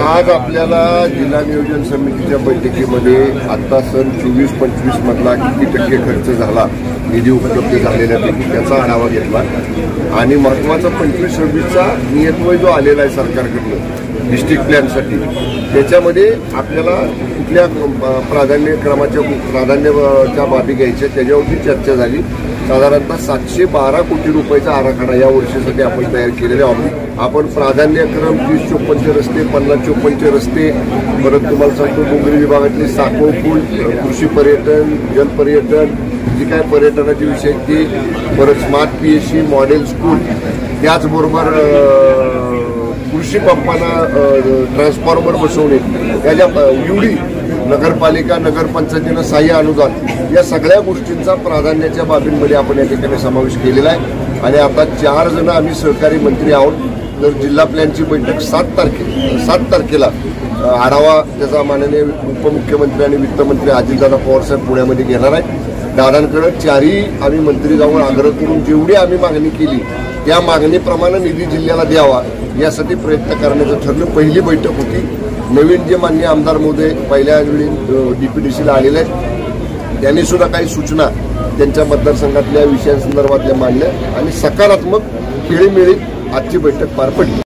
आज आपल्याला जिल्हा नियोजन समितीच्या बैठकीमध्ये आता सन 24-25 मधला किती टक्के खर्च झाला, निधी उपलब्ध झालेल्यापैकी त्याचा आढावा घेतला आणि महत्त्वाचा 25-26चा नियतवय जो आलेला आहे सरकारकडून डिस्ट्रिक्ट प्लॅनसाठी, त्याच्यामध्ये आपल्याला कुठल्या प्राधान्याच्या बाबी घ्यायच्या त्याच्यावरती चर्चा झाली। साधारणतः 712 कोटी रुपयाचा आराखडा या वर्षासाठी आपण तयार केलेला आहोत। आपण प्राधान्यक्रम 30-54 रस्ते, 50-54 रस्ते, परत तुम्हाला सांगतो डोंगरी विभागातले साखो पूल, कृषी पर्यटन, जलपर्यटन, जी काय पर्यटनाचे विषय ते, परत स्मार्ट PSC मॉडेल स्कूल, त्याचबरोबर कृषी पंपांना ट्रान्सफॉर्मर बसवणे, त्याच्या UD नगरपालिका नगरपंचायतीनं सहाय्य अनुदान, या सगळ्या गोष्टींचा प्राधान्याच्या बाबींमध्ये आपण या ठिकाणी समावेश केलेला आहे। आणि आता 4 जण आम्ही सहकारी मंत्री आहोत, तर जिल्हा प्लॅनची बैठक 7 तारखेला आढावा त्याचा माननीय उपमुख्यमंत्री आणि वित्तमंत्री अजितदादा पवारसाहेब पुण्यामध्ये घेणार आहेत। दादांकडे 4ही आम्ही मंत्री जाऊन आग्रह करून जेवढी आम्ही मागणी केली त्या मागणीप्रमाणे निधी जिल्ह्याला द्यावा यासाठी प्रयत्न करण्याचं ठरलं। पहिली बैठक होती। नवीन जे माननीय आमदार महोदय पहिल्या वेळी DPDCला आलेले आहेत, त्यांनी सुद्धा काही सूचना त्यांच्या मतदारसंघातल्या विषयांसंदर्भातल्या मांडल्या आणि सकारात्मक खेळीमेळीत आजची बैठक पार पडली।